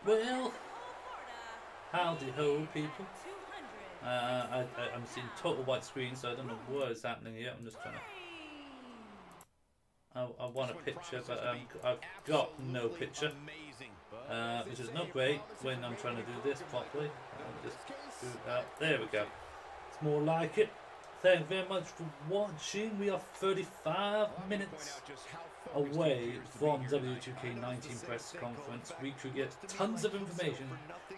Well, howdy ho, people. I'm seeing total white screen, so I don't know what is happening yet. I'm just trying to. I want a picture, but I've got no picture, which is not great when I'm trying to do this properly. Just do that. There we go. It's more like it. Thank you very much for watching. We are 35 minutes away from WWE 2K19 press conference. We could get tons of information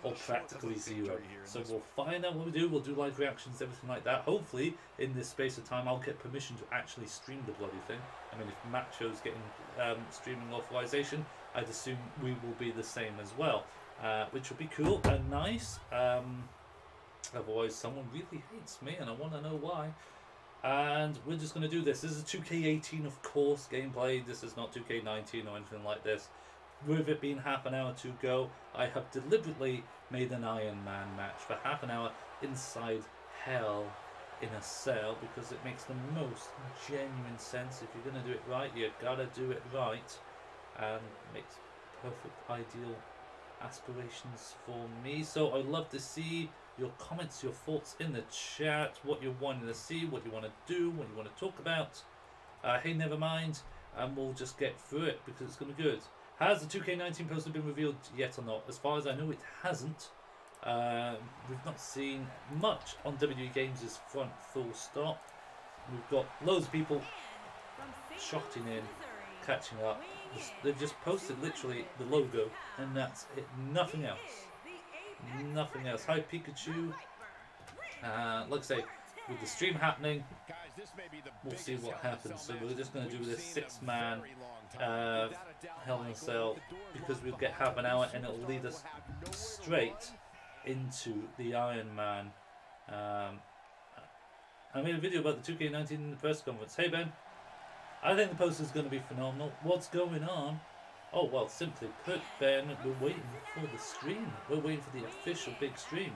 or practically zero. So we'll find out what we do. We'll do live reactions, everything like that. Hopefully, in this space of time, I'll get permission to actually stream the bloody thing. I mean, if Macho's getting streaming authorization, I'd assume we will be the same as well, which will be cool and nice. Otherwise, someone really hates me, and I want to know why. And we're just going to do this. This is 2K18, of course, gameplay. This is not 2K19 or anything like this. With it being half an hour to go, I have deliberately made an Iron Man match for half an hour inside hell in a cell, because it makes the most genuine sense. If you're going to do it right, you gotta do it right, and makes perfect, ideal aspirations for me. So I'd love to see your comments, your thoughts in the chat, what you're wanting to see, what you want to do, what you want to talk about. Hey, never mind, and we'll just get through it because it's going to be good. Has the 2K19 poster been revealed yet or not? As far as I know, it hasn't. We've not seen much on WWE Games' front, full stop. We've got loads of people shotting in, catching up. They've just posted literally the logo, and that's it. Nothing else. Nothing else. Hi Pikachu. Like I say, with the stream happening, we'll see what happens. So we're just going to do this 6-man Hell in a Cell, because we'll get half an hour and it'll lead us straight into the Iron Man. I made a video about the 2K19 in the press conference. Hey Ben, I think the poster is going to be phenomenal. What's going on? Oh, well, simply put, Ben, we're waiting for the stream. We're waiting for the official big stream.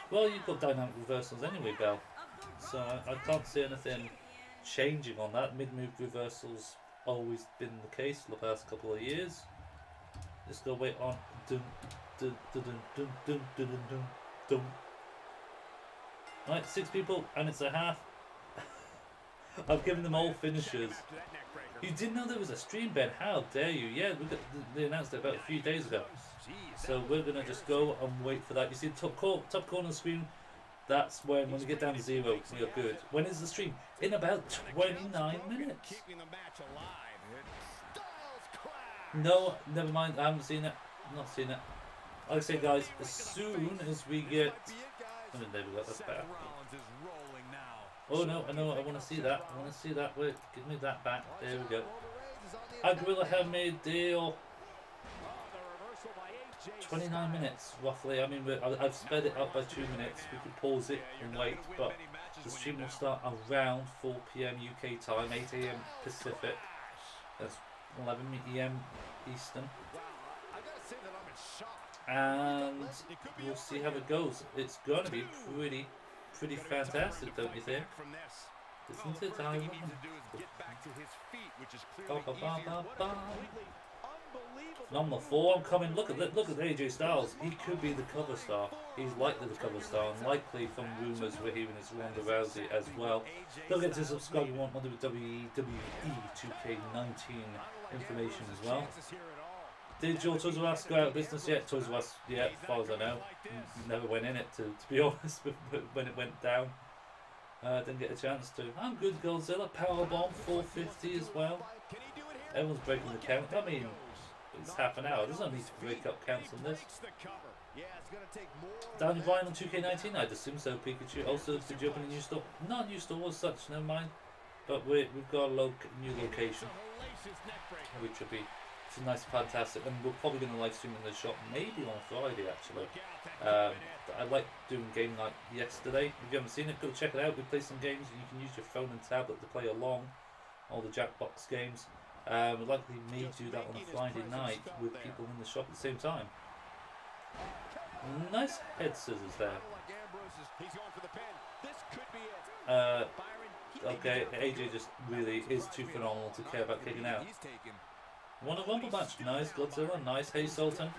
Well, you've got dynamic reversals anyway, Bell. So I can't see anything changing on that. Mid-move reversals always been the case for the past couple of years. Just go wait on. Dun, dun, dun, dun, dun, dun, dun, dun, dun. Right, 6 people, and it's a half. I've given them all finishers. You didn't know there was a stream, Ben? How dare you? Yeah, they announced it about a few days ago. So we're going to just go and wait for that. You see the top corner of the screen? That's when we get down to 0, we are good. When is the stream? In about 29 minutes. No, never mind. I haven't seen it. Not seen it. Like I say, guys, as soon as we get... I mean, there we go. That's better. Oh no, I know, I want to see that. I want to see that. Wait, give me that back. There we go. I Gorilla have made deal. 29 minutes, roughly. I mean, I've sped it up by 2 minutes. We could pause it and wait, but the stream will start around 4 PM UK time, 8 AM Pacific. That's 11 AM Eastern. And we'll see how it goes. It's going to be pretty fantastic, don't you think? Isn't it? Phenomenal form coming. Look at AJ Styles. He could be the cover star. He's likely the cover star, and likely from rumours we're hearing it's Ronda Rousey as well. Don't forget to subscribe if you want more WWE 2K19 information as well. Did your Toys R Us go out of business yet? Toys R Us, yeah, as far as I know. Never went in it, to be honest, when it went down. Didn't get a chance to. I'm good, Godzilla. Powerbomb, 450 as well. Everyone's breaking the count. I mean, it's half an hour. There's no need to break up counts on this. Down Brian on 2K19? I'd assume so, Pikachu. Also, did you open a new store? Not a new store as such, never mind. But we've got a new location, which will be... It's nice and fantastic, and we're probably going to live stream in the shop maybe on Friday actually. I like doing game night yesterday. If you haven't seen it, go check it out. We play some games. You can use your phone and tablet to play along, all the Jackbox games. We likely may do that on a Friday night with people in the shop at the same time. Nice head scissors there. Okay, AJ just really is too phenomenal to care about kicking out. Won a Rumble match. Nice, Godzilla. Nice, Hey Sultan.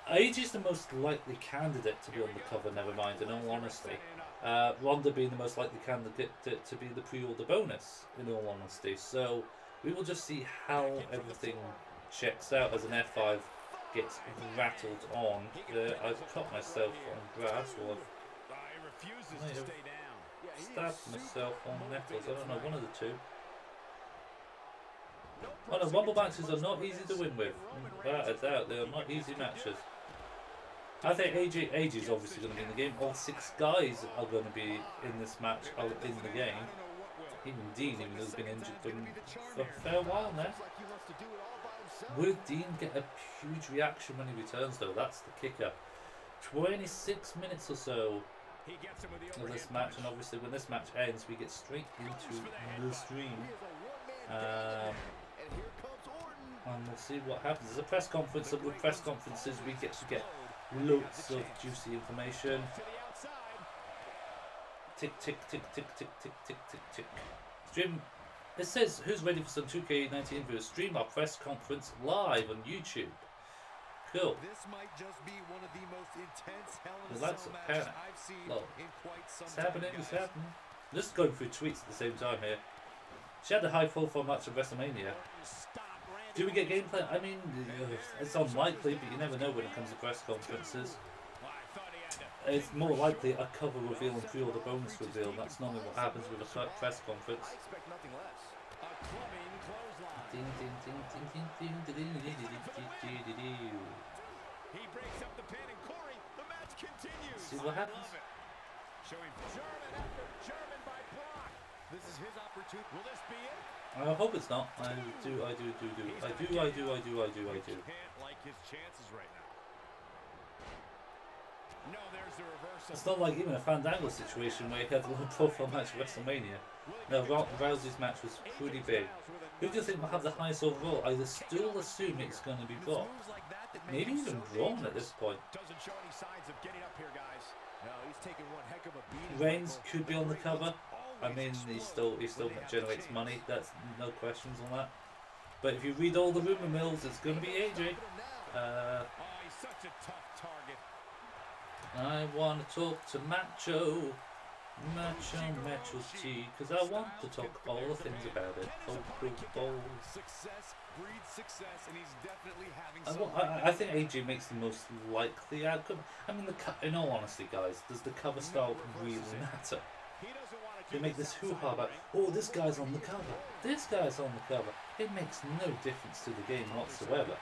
AJ is the most likely candidate to be on the cover, never mind, in all honesty. Ronda being the most likely candidate to be the pre-order bonus, in all honesty. So we will just see how everything checks out as an F5 gets rattled on. I've caught myself on grass, or I might have stabbed myself on nettles. I don't know, one of the two. Oh no, Rumble matches are not easy to win with. Without a doubt, they are not easy matches. I think AJ is obviously going to be in the game. All 6 guys are going to be in this match, are in the game. Even Dean, even though he's been injured for a fair while now. Will Dean get a huge reaction when he returns though? That's the kicker. 26 minutes or so of this match, and obviously when this match ends we get straight into the stream. And we'll see what happens. There's a press conference, and with press conferences we get to get loads of juicy information. Tick, tick, tick, tick, tick, tick, tick, tick, tick. Stream. It says, who's ready for some 2K19 for a stream our press conference live on YouTube? Cool. This might just be one of the most intense Hell in a Cell matches I've seen in quite some time. It's happening. Just going through tweets at the same time here. She had a high profile match at WrestleMania. Do we get gameplay? I mean, it's unlikely, but you never know when it comes to press conferences. It's more likely a cover reveal and pre-order bonus reveal. That's normally what happens with a press conference. See what happens. This is his opportunity. Will this be it? I hope it's not. I do. It's not like even a Fandango situation where he had a low profile match at WrestleMania. No, Rousey's match was pretty big. Who do you think will have the highest overall? I still assume it's going to be Brock. Maybe even Braun at this point. Reigns could be on the cover. I mean, he still generates money. That's no questions on that. But if you read all the rumor mills, it's going to be AJ. I want to talk to Macho T, because I want to talk all the things about it. I think AJ makes the most likely outcome. I mean, in all honesty, guys, does the cover style really matter? They make this hoo-ha about, oh, this guy's on the cover, this guy's on the cover. It makes no difference to the game whatsoever.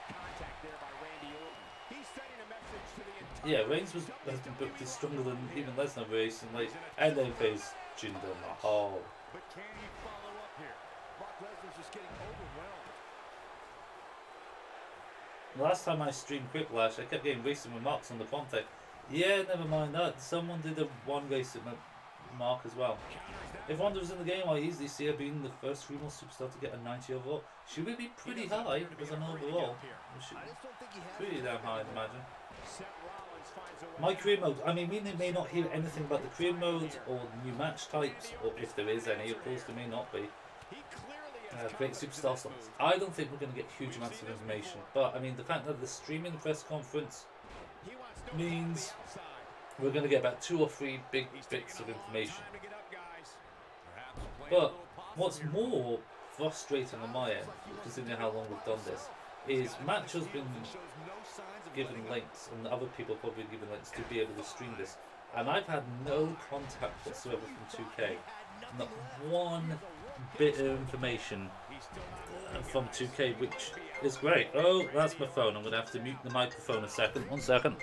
Yeah, Reigns has been booked as stronger than even Lesnar recently, and then faced Jinder Mahal. Last time I streamed Quiplash, I kept getting racing remarks on the Ponte. Yeah, never mind that. Someone did a one racing mark as well. If Ronda was in the game, I easily see her being the first female superstar to get a 90 overall. She would be pretty high as an overall. Pretty damn high, I'd imagine. My career mode, I mean, we may not hear anything about the career mode or new match types, or if there is any, of course there may not be. Great superstar slots. I don't think we're going to get huge amounts of information, but I mean, the fact that they're streaming the press conference means we're going to get about 2 or 3 big bits of information. But what's more frustrating on my end, considering how long we've done this, is Match has been given links, and other people probably given links to be able to stream this, and I've had no contact whatsoever from 2K. Not one bit of information from 2K, which is great. Oh, that's my phone. I'm going to have to mute the microphone a second. 1 second.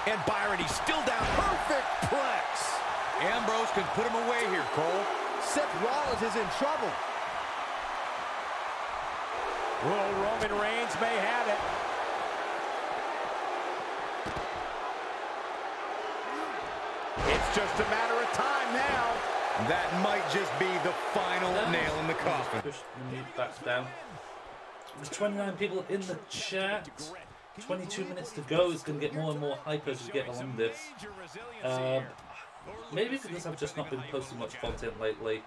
And Byron, he's still down. Perfect plex. Ambrose can put him away here, Cole. Seth Rollins is in trouble. Well, Roman Reigns may have it. It's just a matter of time now. That might just be the final nail in the coffin. Push the mute back down. There's 29 people in the chat. 22 minutes to go. It's going to get more and more hype as we get along this. Maybe because I've just not been posting much content lately.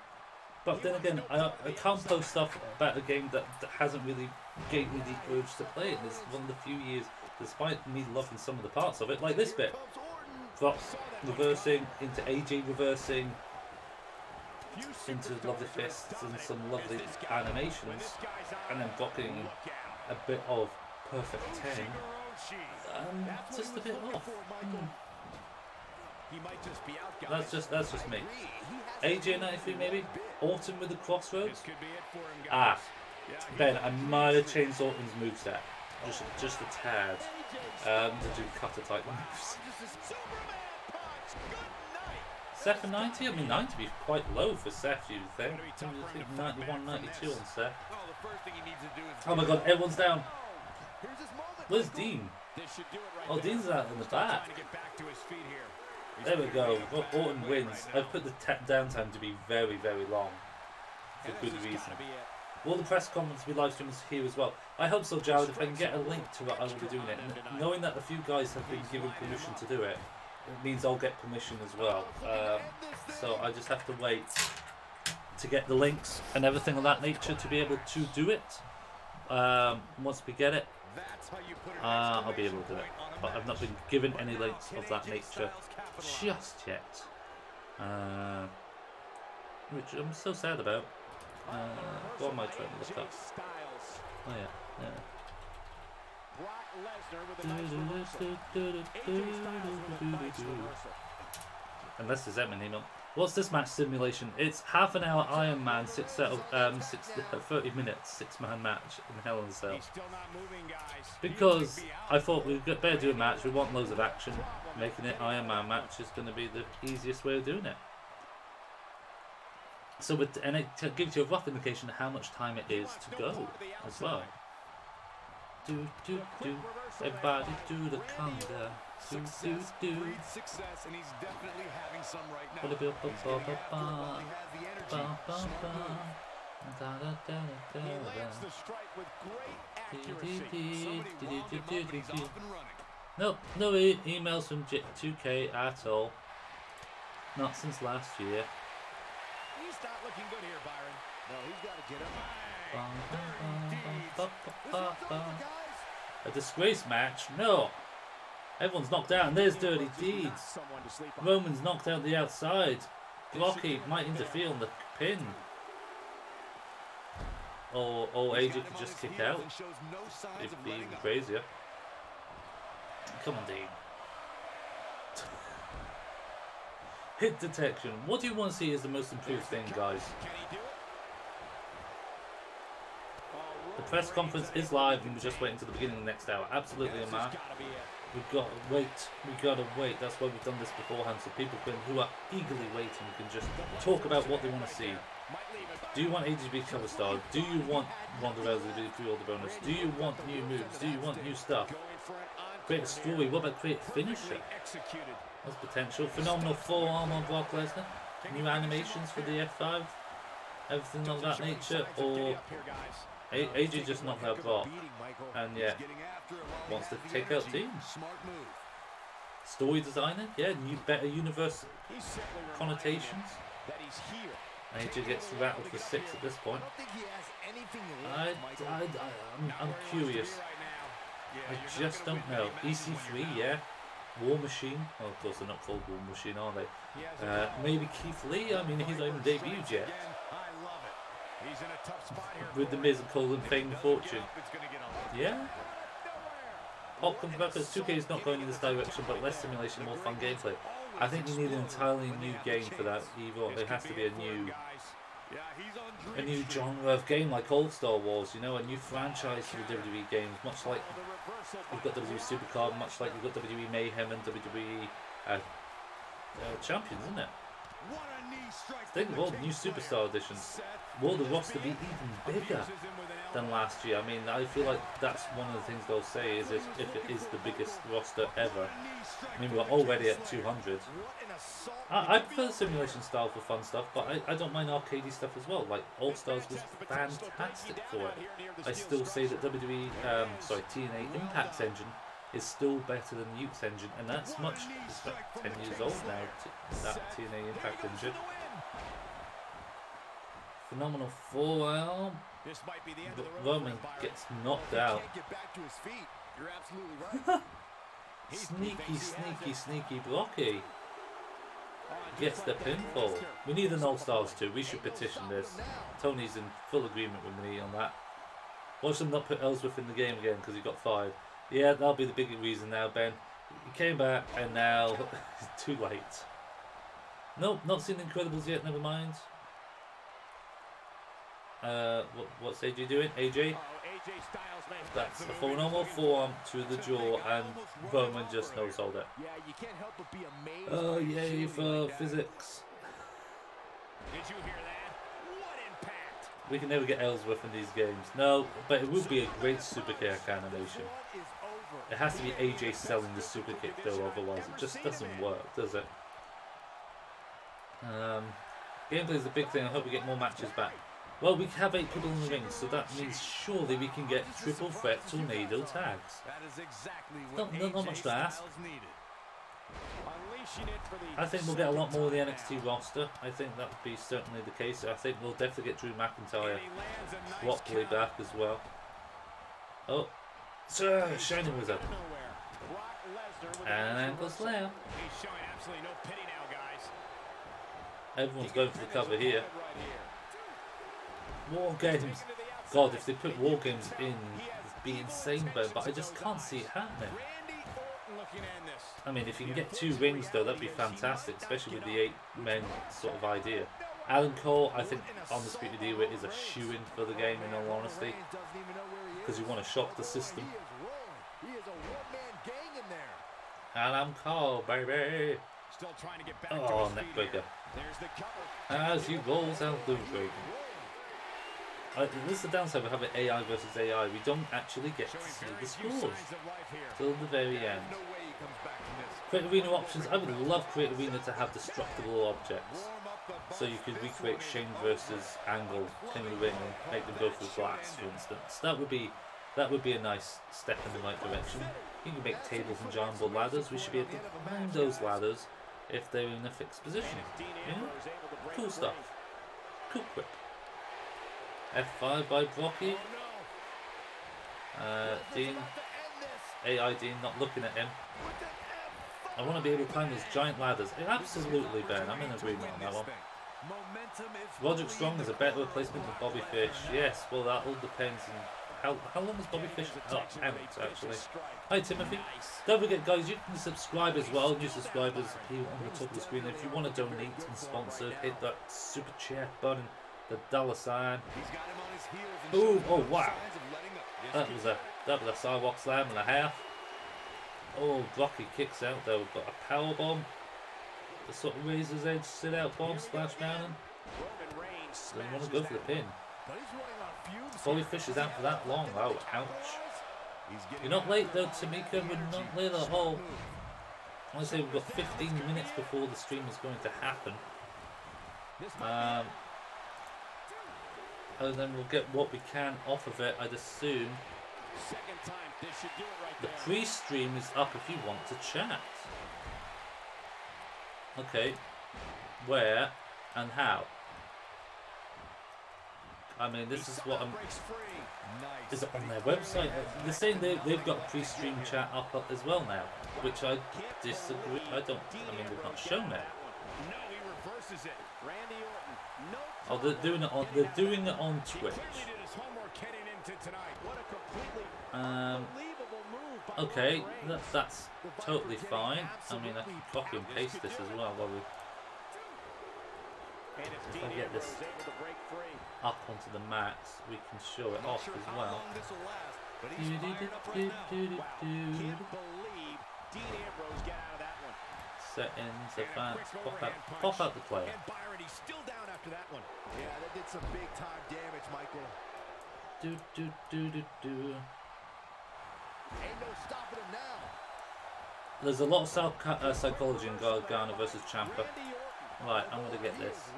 But then again, I can't post stuff about a game that hasn't really gave me the urge to play it. It's one of the few years, despite me loving some of the parts of it, like this bit. Drop reversing, into AJ reversing, into lovely fists and some lovely animations, and then blocking a bit of perfect 10. Just a bit off. That's just me. AJ 93 maybe. Orton with the crossroads. Ah, Ben, I might have changed Orton's moveset just a tad to do cutter type moves. Seth and 90? I mean, 90 would be quite low for Seth, you'd think. 91, 92 on Seth. Oh my god, everyone's down. Where's Dean? Oh, Dean's out in the back. There we go. Orton wins. I've put the downtime to be very, very long. For good reason. Will the press conference be live streamed here as well? I hope so, Jared. If I can get a link to it, I will be doing it. And knowing that a few guys have been given permission to do it, it means I'll get permission as well. So I just have to wait to get the links and everything of that nature to be able to do it. Once we get it, I'll be able to do it. But I've not been given any links of that nature just yet. Which I'm so sad about. What am I trying to look up? Oh yeah. Unless there's that many email. What's this match simulation? It's half an hour Iron Man, 30 minutes, 6-man match in Hell in a Cell. Because I thought we'd better do a match. We want loads of action. Making it Iron Man match is going to be the easiest way of doing it. So, and it gives you a rough indication of how much time it is to go as well. Do. Everybody do the conga. Do. Success, and he's definitely having some right now. No emails from 2K at all. Not since last year. He's not looking good here, Byron. No, he's got to get up. A disgrace match? No. Everyone's knocked out, and there's Dirty Deeds. Roman's knocked out the outside. Blocky might interfere on the pin. Or AJ could just kick out. It'd be even crazier. Come on, Dean. Hit detection. What do you want to see as the most improved thing, guys? The press conference is live and we're just waiting until the beginning of the next hour. Absolutely, Amar. We've got to wait. We've got to wait. That's why we've done this beforehand, so people who are eagerly waiting can just talk about what they want to see. Do you want AJ to be cover star? Do you want Ronda Rousey to be through all the bonus? Do you want new moves? Do you want new stuff? Create a story. What about create a finisher? That's potential. Phenomenal forearm on Brock Lesnar. New animations for the F5. Everything of that nature. Or AJ just knocked out Brock. And yeah, wants to take out teams. Story designer. Yeah, new better universe connotations. AJ gets rattled for 6 at this point. I'm curious. I just don't know. EC3, yeah. War Machine. Well, of course they're not called War Machine, are they? Maybe Keith Lee. I mean, he's not even debuted yet. With the Miz and Cole and Fame and Fortune. Yeah. Pop comes back because 2K is not going in this direction, but less simulation, more fun gameplay. I think you need an entirely new game for that. Either there has to be a new genre of game, like old Star Wars. You know, a new franchise for the WWE games, much like you've got WWE Supercard, much like you've got WWE Mayhem and WWE Champions, isn't it? Think of all the new Superstar editions. Will the roster be even bigger? than last year. I mean, I feel like that's one of the things they'll say is if it is the biggest roster ever. I mean, we're already at 200. I prefer the simulation style for fun stuff, but I don't mind arcadey stuff as well. Like All Stars was fantastic for it. I still say that WWE, TNA Impact's engine is still better than the Yuke's engine, and that's much. It's like 10 years old now. That TNA Impact engine. Phenomenal forearm. Roman gets knocked out. Sneaky blocky. Gets the pinfall. We need an All-Stars too. We should petition this. Tony's in full agreement with me on that. Watch them not put Ellsworth in the game again because he got fired. Yeah, that'll be the big reason now, Ben. He came back and now it's too late. Nope, not seen the Incredibles yet, never mind. What's AJ doing? AJ? That's a full normal forearm to the jaw, and Roman just no-sold it. Oh, yay for physics. Did you hear that? What impact? We can never get Ellsworth in these games. No, but it would be a great super kick animation. It has to be AJ selling the super kick though, otherwise it just doesn't work, does it? Gameplay is a big thing. I hope we get more matches back. Well, we have 8 people in the ring, so that means surely we can get triple threat tornado tags. Not much to ask. I think we'll get a lot more of the NXT roster. I think that would be certainly the case. I think we'll definitely get Drew McIntyre properly back as well. Oh, sir, Shining Wizard. And ankle slam. Everyone's going for the cover here. War Games. God, if they put War Games in, it'd be insane, but I just can't see it happening. I mean, if you can get 2 rings though, that'd be fantastic, especially with the 8 men sort of idea. Adam Cole, I think Undisputed Era is a shoo-in for the game, in all honesty, because you want to shock the system. Adam Cole, baby. Oh, neckbreaker. As he rolls out the ring. This is the downside of having AI versus AI. We don't actually get to see the scores till the very end. Create Arena options. I would love Create Arena to have destructible objects. So you could recreate Shane versus Angle, King of the Ring, and make them go through glass, for instance. That would be a nice step in the right direction. You can make tables and giant ball ladders. We should be able to climb those ladders if they're in a fixed position. Yeah? Cool stuff. Cool quip. F5 by Brocky. Dean. AI Dean not looking at him. I want to be able to climb those giant ladders. Absolutely, Ben. I'm in agreement on that one. Roderick Strong is a better replacement than Bobby Fish. Yes, well that all depends on how long is Bobby Fish out actually. Hi Timothy. Don't forget guys, you can subscribe as well. New subscribers here on the top of the screen. If you want to donate and sponsor, hit that super chat button. The $sign. Boom! Oh wow! That was a sidewalk slam and a half. Oh, Brocky kicks out though. We've got a power bomb. The sort of razor's edge sit out bomb, Splash Mountain. Doesn't want to go for the pin. Bobby Fish is out for that long. Oh, ouch! You're not late though, Tamika. We're not late at all. I want to say we've got 15 minutes before the stream is going to happen. And then we'll get what we can off of it, I'd assume. The pre-stream is up if you want to chat. Okay. Where and how? I mean, this is what I'm... Is it on their website? They're saying they've got a pre-stream chat up as well now, which I disagree. I mean, they've not shown it. Oh, they're doing it on Twitch. Okay, that's totally fine. I mean, I can copy and paste this as well. If I get this up onto the max, we can show it off as well. Settings, advanced, pop out the player. Still down after that one. Yeah, that did some big time damage, Michael. Ain't no stopping him now. There's a lot of psychology in Gargano versus Ciampa. Right, I'm going to get this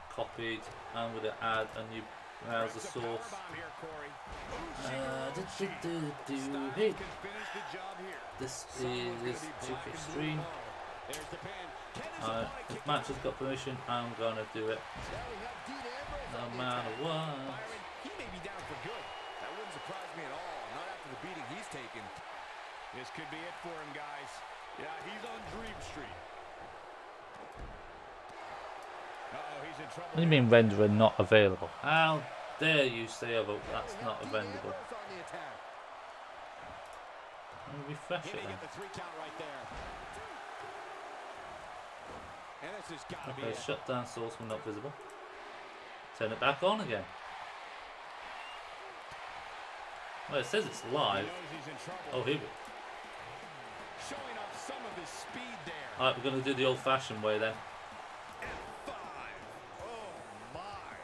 copied. I'm going to add a new browser source. Hey, this is 2K Extreme. If Match has got permission, I'm going to do it. No matter what. He may be down for good. That wouldn't surprise me at all. Not after the beating he's taken. This could be it for him, guys. Yeah, he's on Dream Street. He's in trouble. What do you mean rendering not available? How dare you say that's not available? Let me refresh it then. Okay, shutdown source when not visible. Turn it back on again. Well, it says it's live. Oh, here we go. Showing off some of his speed there. Alright, we're going to do the old-fashioned way then. F5. Oh my.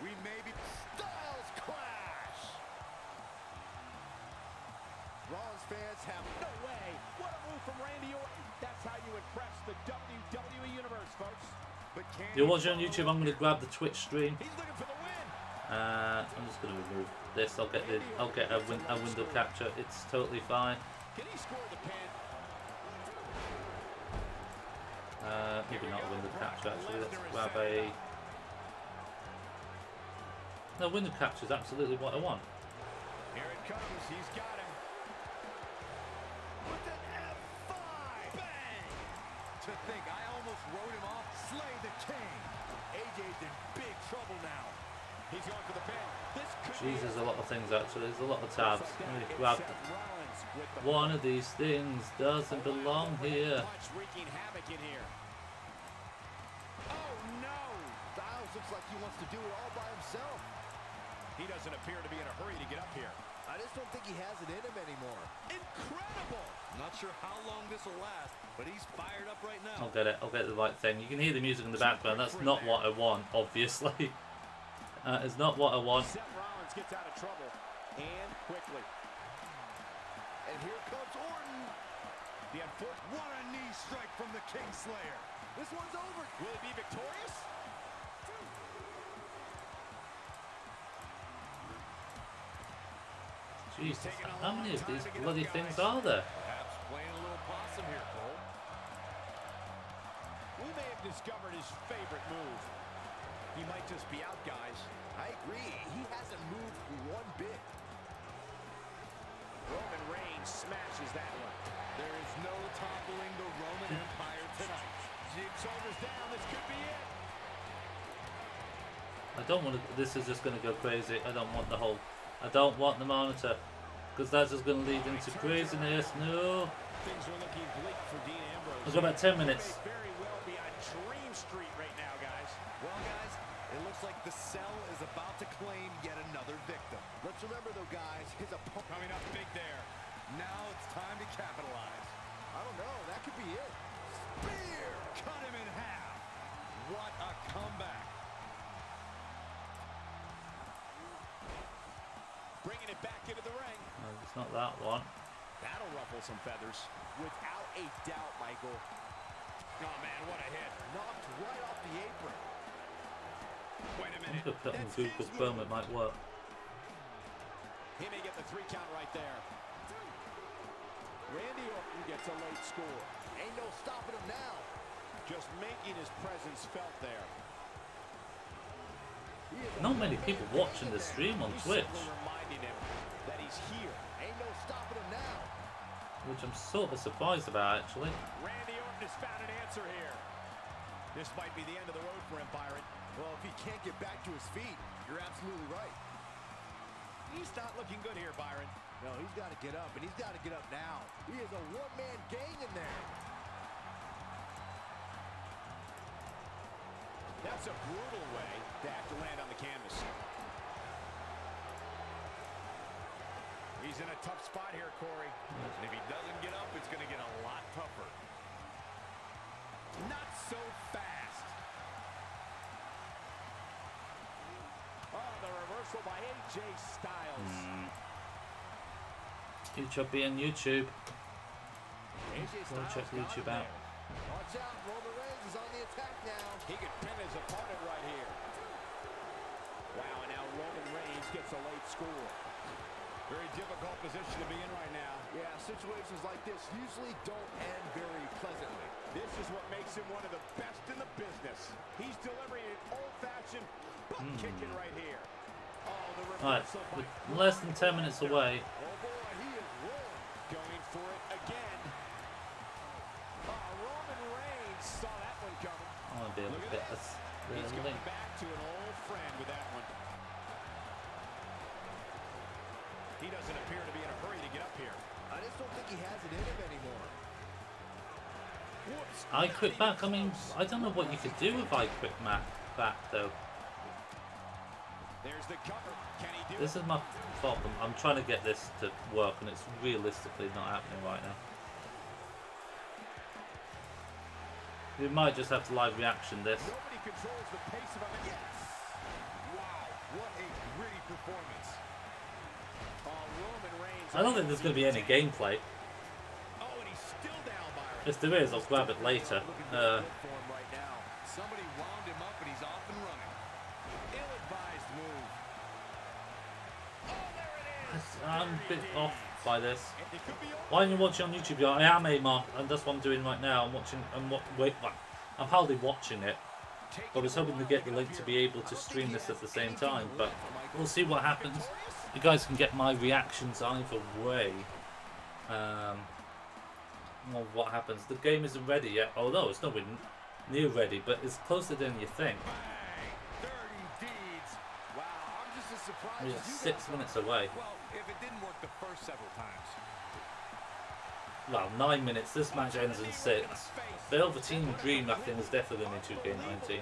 We may be Styles clash. Rollins fans have no way. What a move from Randy Orton. That's how you impress the WWE Universe, folks. But You're watching on YouTube, I'm going to grab the Twitch stream. He's looking for the win. I'm just going to remove this. I'll get a window capture. It's totally fine. Can he score the pin? Maybe not a window capture actually. Let's grab a. No, window capture is absolutely what I want. Here it comes. He's got him. With an F5. Bang! To think, I almost wrote him off. Slay the king. AJ's in big trouble now. He's going for the pin. This could Jeez, there's a lot of things actually. There's a lot of tabs. Let me grab one of these things. Doesn't belong here. Wreaking havoc in here. Oh no! Styles looks like he wants to do it all by himself. He doesn't appear to be in a hurry to get up here. I just don't think he has it in him anymore. Incredible! Not sure how long this will last, but he's fired up right now. I'll get it. I'll get the right thing. You can hear the music in the background. That's not what I want, obviously. It's not what I want. Seth Rollins gets out of trouble, and quickly. And here comes Orton. The unfortunate. What a knee strike from the Kingslayer. This one's over. Will he be victorious? Jesus, how many of these bloody things are there? Perhaps playing a little possum here, Cole. We may have discovered his favorite move. He might just be out, guys. I agree. He hasn't moved one bit. Roman Reigns smashes that one. There is no toppling the Roman Empire tonight. Shoulders down. This could be it. I don't want to. This is just going to go crazy. I don't want the whole. I don't want the monitor, because that's just going to lead into craziness. No. Things are looking bleak for Dean Ambrose. I've got about 10 minutes. Very well be on Dream Street right now, guys. Well, guys, it looks like the Cell is about to claim yet another victim. Let's remember, though, guys, his opponent coming up big there. Now it's time to capitalize. I don't know. That could be it. Spear! Cut him in half. What a comeback. Bringing it back into the ring. No, it's not that one. That'll ruffle some feathers. Without a doubt, Michael. Oh, man, what a hit. Knocked right off the apron. Wait a minute. I'm going to put on Google Chrome, it might work. He may get the 3 count right there. Randy Orton gets a late score. Ain't no stopping him now. Just making his presence felt there. Not many people watching the stream on Twitch, Reminding him that he's here. Ain't no stopping him now. which I'm sort of surprised about actually. Randy Orton has found an answer here. This might be the end of the road for him, Byron. Well, if he can't get back to his feet, you're absolutely right. He's not looking good here, Byron. No, he's got to get up, and he's got to get up now. He is a one-man gang in there. That's a brutal way to have to land on the canvas. He's in a tough spot here, Corey. And if he doesn't get up, it's going to get a lot tougher. Not so fast. Oh, the reversal reversal by AJ Styles. YouTube being YouTube. Go check YouTube out. Watch out, Roman Reigns is on the attack now. He could pin his opponent right here. Wow, and now Roman Reigns gets a late score. Very difficult position to be in right now. Yeah, situations like this usually don't end very pleasantly. This is what makes him one of the best in the business. He's delivering an old-fashioned butt kicking right here. Oh, the reversal. Alright, less than 10 minutes away. Oh boy, he is rolling. Going for it again. Roman Reigns saw that one coming. I want to be able to get this. He's going back to an old friend with that one. He doesn't appear to be in a hurry to get up here. I just don't think he has it in him anymore. Whoops. I quit back. I mean, I don't know what you could do if I quit back though. There's the cover. Can he do This is my problem. I'm trying to get this to work, and it's realistically not happening right now. We might just have to live reaction this. Nobody controls the pace of it. Yes. Wow, what a gritty performance. Roman Reigns. I don't think there's going to be any gameplay. Oh, and he's still down, Byron. If there is, I'll grab it later. Right now. Somebody wound him up and he's off and running. Ill-advised move. Oh, there it is. I'm a bit off by this. Why are you watching on YouTube? I am Amar, and that's what I'm doing right now. I'm watching. I'm hardly watching it, but I was hoping to get the link to be able to stream this at the same time. But we'll see what happens. You guys can get my reactions either way. Well, what happens? The game isn't ready yet. Oh no, it's not near ready, but it's closer than you think. We're 6 minutes away. Well, if it didn't work the first several times. Well, 9 minutes. This match ends in 6. Velveteen Dream, I think, is definitely in 2K19.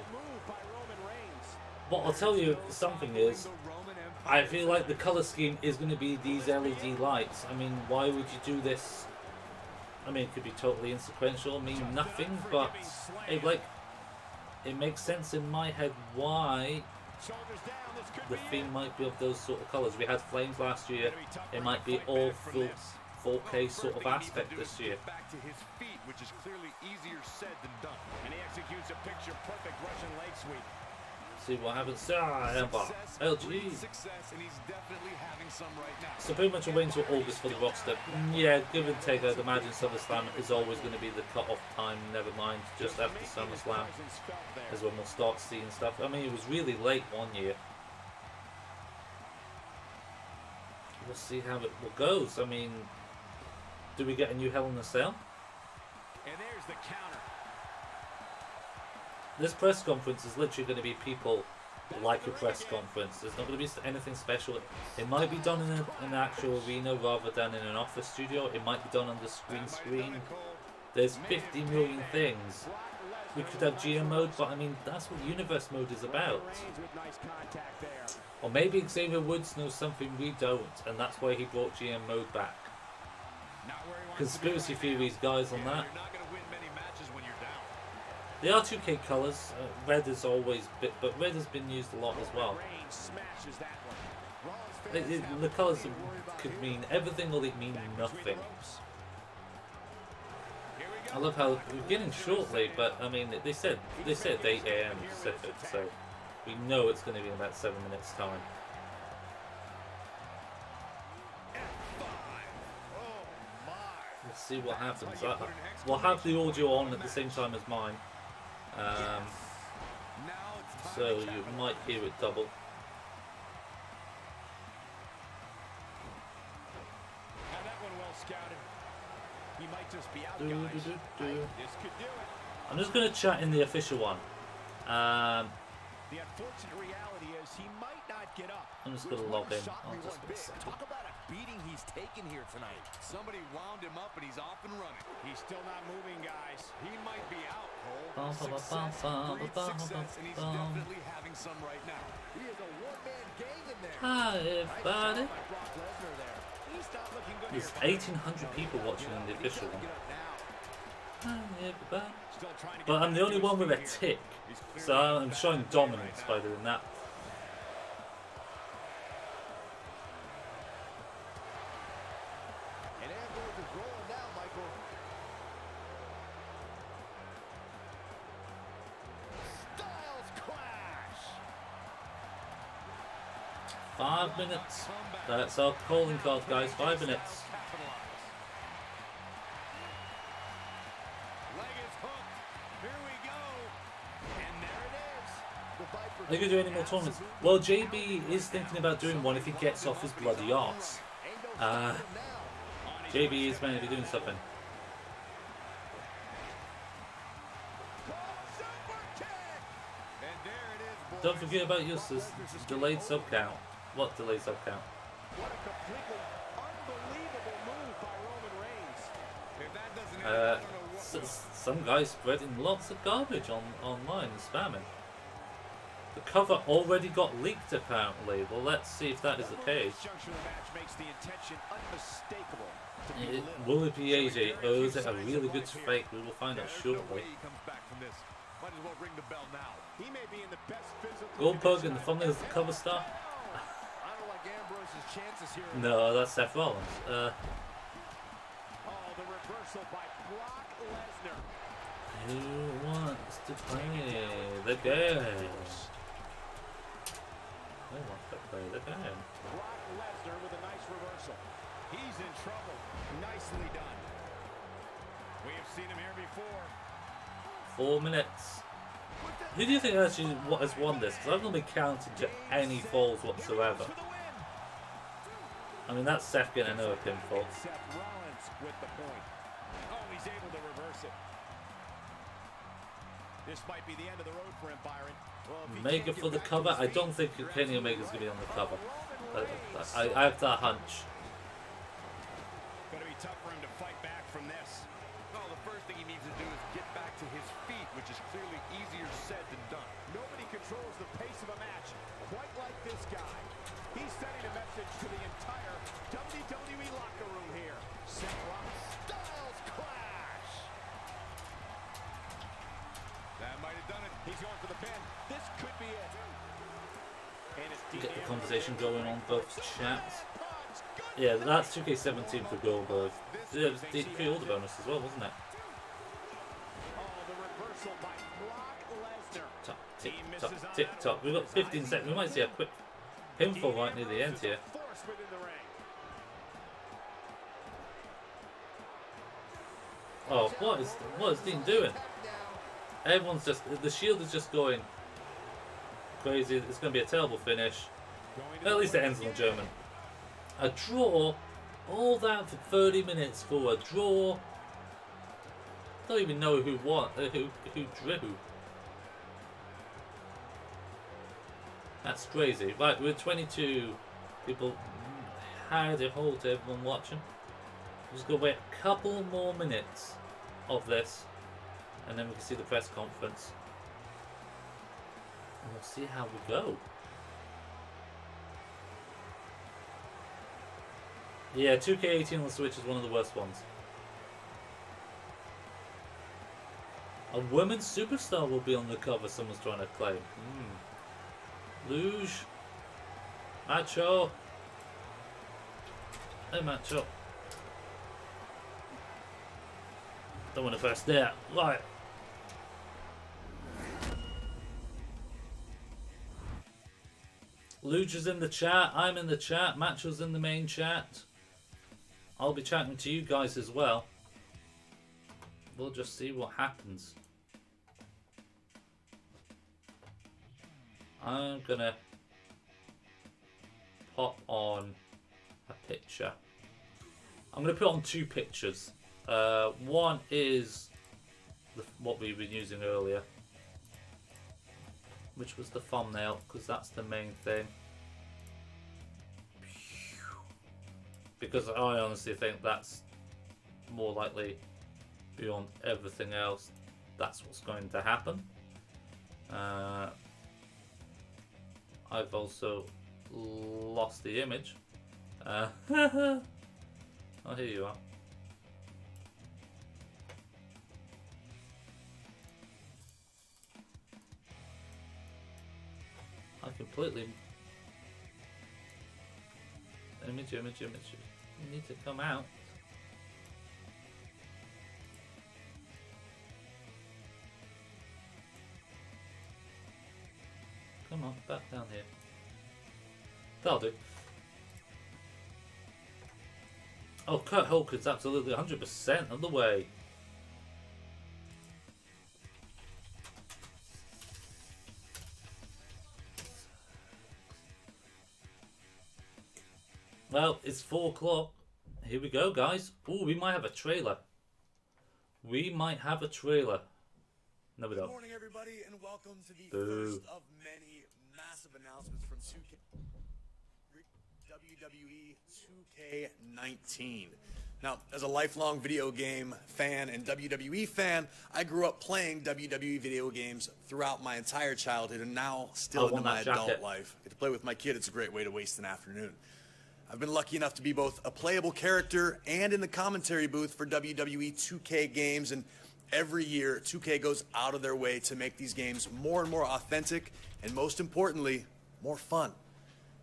What I'll tell you something is, I feel like the color scheme is going to be these LED lights. I mean, why would you do this? I mean, it could be totally insequential, mean nothing, but it makes sense in my head why the theme might be of those sort of colors. We had Flames last year. It might be all full 4K sort of aspect this year. Back to his feet, which is clearly easier said than done. And he executes a picture-perfect Russian leg sweep. See what happens. LG. Success, and he's definitely having some right now. So pretty much we're waiting until August for the roster. Yeah, give and take. I'd imagine SummerSlam is always going to be the cut-off time. Never mind, just after SummerSlam is when we'll start seeing stuff. I mean, it was really late one year. We'll see how it goes. I mean, do we get a new Hell in a Cell? And there's the counter. This press conference is literally going to be people like a press conference. There's not going to be anything special. It might be done in an actual arena rather than in an office studio. It might be done on the screen. There's 50 million things. We could have GM mode, but I mean, that's what Universe mode is about. Or maybe Xavier Woods knows something we don't, and that's why he brought GM mode back. Conspiracy theories, guys, on that. They are 2K colours. Red is always but red has been used a lot as well. The colours could mean everything or they mean nothing. I love how we're beginning shortly, but I mean they said 8 AM Pacific, so we know it's going to be in about 7 minutes time. Let's see what happens. We'll have the audio on at the same time as mine. So you might hear it double. Had that one well scouted. He might just be out, guys. This could do it. I'm just going to chat in the official one. The unfortunate reality is he might not get up. I'm just going to log in. Talk about a beating he's taken here tonight. Somebody wound him up and he's off and running. He's still not moving, guys. He might be out, Cole. Success, and he's definitely having some right now. He is a one-man gang in there. Hi, everybody. There's 1,800 people watching on the official one. Hi, everybody. But I'm the only one with a tick, so I'm showing dominance by doing that. 5 minutes. That's our calling card, guys. 5 minutes. Are you going to do any more tournaments? Well, JB is thinking about doing one if he gets off his bloody arse. JB is going to be doing something. Don't forget about your delayed sub count. What delayed sub count? What a completely unbelievable move by Roman Reigns. If that doesn't happen, I don't know what some guys spreading lots of garbage online and spamming. The cover already got leaked apparently. Well, let's see if that is the case. Will it be AJ or is it a really good fake? We will find out shortly. Goldberg in the thumbnail is the cover star. No, that's Seth Rollins. Who wants to play the game? Who wants to play the game? Brock Lesnar with a nice reversal. He's in trouble. Nicely done. We have seen him here before. 4 minutes. Who do you think actually has won this? Because I've not been counting to any falls whatsoever. I mean, that's Seth getting another pinfall. Seth Rollins with the point. Oh, he's able to reverse it. This might be the end of the road for him, Byron. Well, Omega for the cover. I don't think Kenny Omega's going to be on the cover. I have that hunch. Going to be tough for him to fight back from this. Well, the first thing he needs to do is get back to his feet, which is clearly easier said than done. Nobody controls the pace of a match quite like this guy. He's sending a message to the entire WWE locker room here. Seth Rollins Styles Clash. That might have done it. He's going for the pin. This could be it. Get the conversation going on both chats. Yeah, that's 2K17 for Goldberg. Yeah, it was the pre-order bonus as well, wasn't it? Top, tick, tock, tick, tock. We've got 15 seconds. We might see a quick pinfall right near the end here. Oh, what is Dean doing? Everyone's just, the Shield is just going crazy. It's going to be a terrible finish. At least it ends on the German. A draw? All that for 30 minutes for a draw? Don't even know who won, who drew. That's crazy. Right, we're 22 people. Howdy ho to everyone watching. We're just going to wait a couple more minutes of this, and then we can see the press conference. And we'll see how we go. Yeah, 2K18 on the Switch is one of the worst ones. A women's superstar will be on the cover, someone's trying to claim. Luge. Macho. Hey, Macho. Don't want to press there. Right. Luge is in the chat. I'm in the chat. Macho's in the main chat. I'll be chatting to you guys as well. We'll just see what happens. I'm gonna pop on a picture. I'm gonna put on two pictures. One is what we were using earlier, which was the thumbnail, because that's the main thing. Because I honestly think that's more likely, beyond everything else, that's what's going to happen. I've also lost the image. Oh, here you are. I completely... Image. You need to come out. Come on, back down here. That'll do. Oh, Kurt Hulk is absolutely 100% on the way. Well, it's 4 o'clock. Here we go, guys. Oh, we might have a trailer. We might have a trailer. No, we don't. Good morning, everybody, and welcome to the Boo. first of many massive announcements from WWE 2K19. Now, as a lifelong video game fan and WWE fan, I grew up playing WWE video games throughout my entire childhood, and now still into my adult life. To play with my kid, it's a great way to waste an afternoon. I've been lucky enough to be both a playable character and in the commentary booth for WWE 2K games, and every year 2K goes out of their way to make these games more and more authentic, and most importantly, more fun.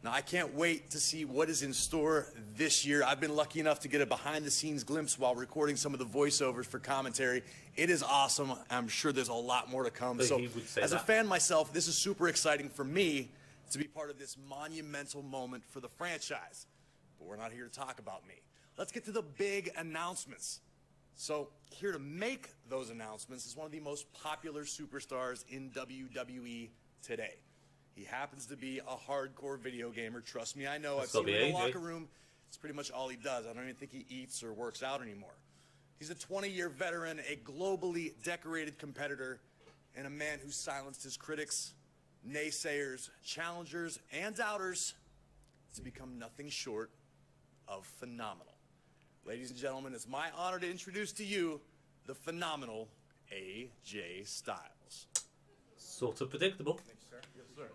Now, I can't wait to see what is in store this year. I've been lucky enough to get a behind-the-scenes glimpse while recording some of the voiceovers for commentary. It is awesome. I'm sure there's a lot more to come. But so, as a fan myself, this is super exciting for me to be part of this monumental moment for the franchise. But we're not here to talk about me. Let's get to the big announcements. So, here to make those announcements is one of the most popular superstars in WWE today. He happens to be a hardcore video gamer. Trust me, I know. I've seen him in the locker room. It's pretty much all he does. I don't even think he eats or works out anymore. He's a 20-year veteran, a globally decorated competitor, and a man who silenced his critics, naysayers, challengers, and doubters to become nothing short of phenomenal. Ladies and gentlemen, it's my honor to introduce to you the phenomenal AJ Styles. Sort of predictable. Thank you, sir. Yes, sir.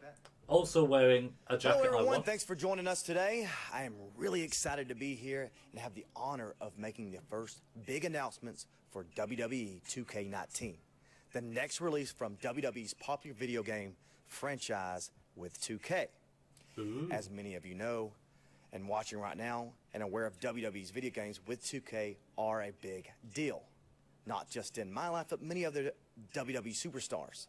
Also wearing a jacket. Hello, everyone. Thanks for joining us today. I am really excited to be here and have the honor of making the first big announcements for WWE 2K19, the next release from WWE's popular video game franchise with 2K. Ooh. As many of you know, and watching right now and aware of WWE's video games with 2K are a big deal. Not just in my life, but many other WWE superstars.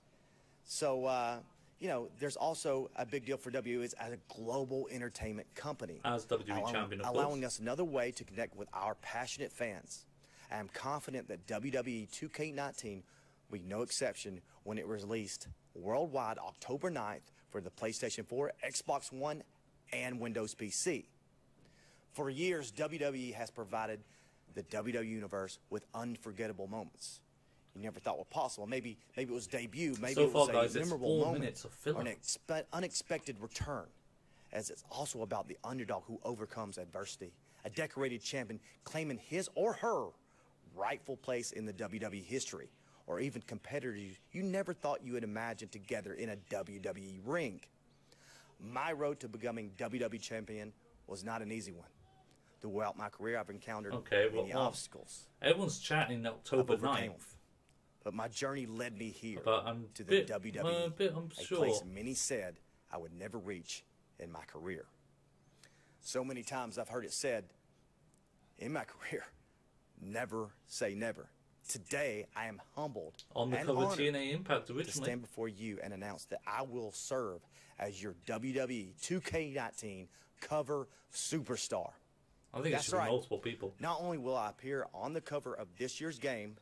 So, you know, there's also a big deal for WWE as a global entertainment company. As WWE champion, of course. Allowing us another way to connect with our passionate fans. I am confident that WWE 2K19 will be no exception when it was released worldwide October 9th for the PlayStation 4, Xbox One, and Windows PC. For years, WWE has provided the WWE Universe with unforgettable moments you never thought were possible. Maybe it was debut, maybe it was a memorable moment, or an unexpected return, as it's also about the underdog who overcomes adversity, a decorated champion claiming his or her rightful place in the WWE history, or even competitors you never thought you would imagine together in a WWE ring. My road to becoming WWE champion was not an easy one. Throughout my career, I've encountered many obstacles. Everyone's chatting October 9th. But my journey led me here to the bit, WWE, a place many said I would never reach in my career. So many times I've heard it said in my career, never say never. Today, I am humbled on the and cover honored TNA Impact originally to stand before you and announce that I will serve as your WWE 2K19 cover superstar. I think it should be multiple people. Not only will I appear on the cover of this year's game,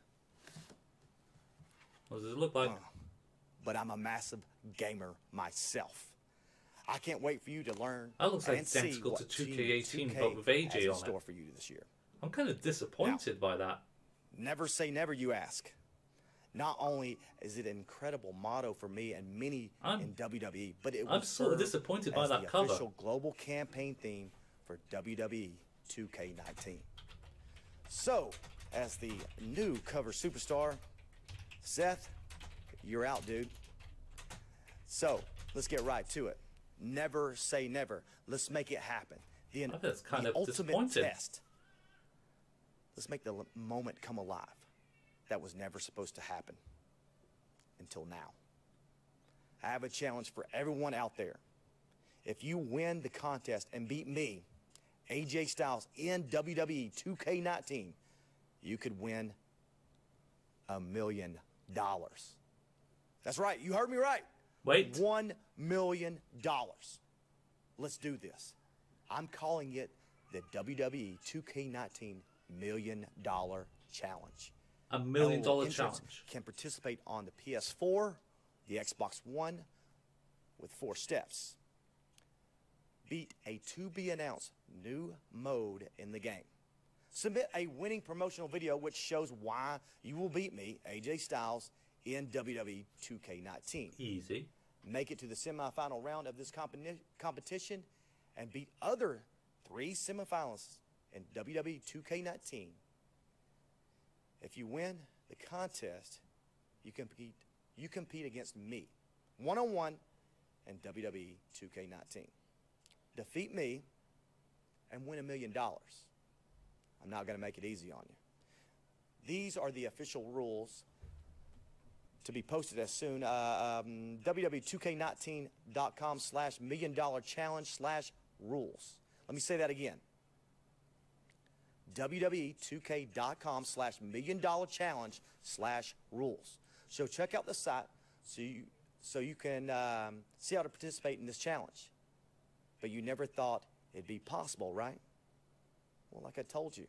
what does it look like? But I'm a massive gamer myself. I can't wait for you to learn that looks and see identical what to 2K18, 2K but with AJ has in on store it. for you this year. I'm kind of disappointed by that. Never say never, you ask. Not only is it an incredible motto for me and many in WWE, but it will sort of disappointed by as that the cover. official global campaign theme for WWE 2K19. So, as the new cover superstar, Seth, you're out, dude. So, let's get right to it. Never say never. Let's make it happen. I think it's kind of ultimate disappointing. test. Let's make the moment come alive. That was never supposed to happen until now. I have a challenge for everyone out there. If you win the contest and beat me, AJ Styles, in WWE 2K19, you could win $1 million. That's right. You heard me right. Wait. $1 million. let's do this. I'm calling it the WWE 2K19 $1 Million Challenge. $1 million Eligible challenge. can participate on the PS4, the Xbox One, with 4 steps. Beat a to-be-announced new mode in the game. Submit a winning promotional video which shows why you will beat me, AJ Styles, in WWE 2K19. Easy. Make it to the semifinal round of this competition and beat other 3 semifinalists in WWE 2K19. If you win the contest, you compete against me, one-on-one in WWE 2K19. Defeat me and win $1 million. I'm not going to make it easy on you. These are the official rules to be posted as soon. WWE2K19.com/$1 million challenge/rules. Let me say that again. WWE2K.com/$1 million challenge/rules. So check out the site so you can see how to participate in this challenge. But you never thought it'd be possible, right? Well, like I told you,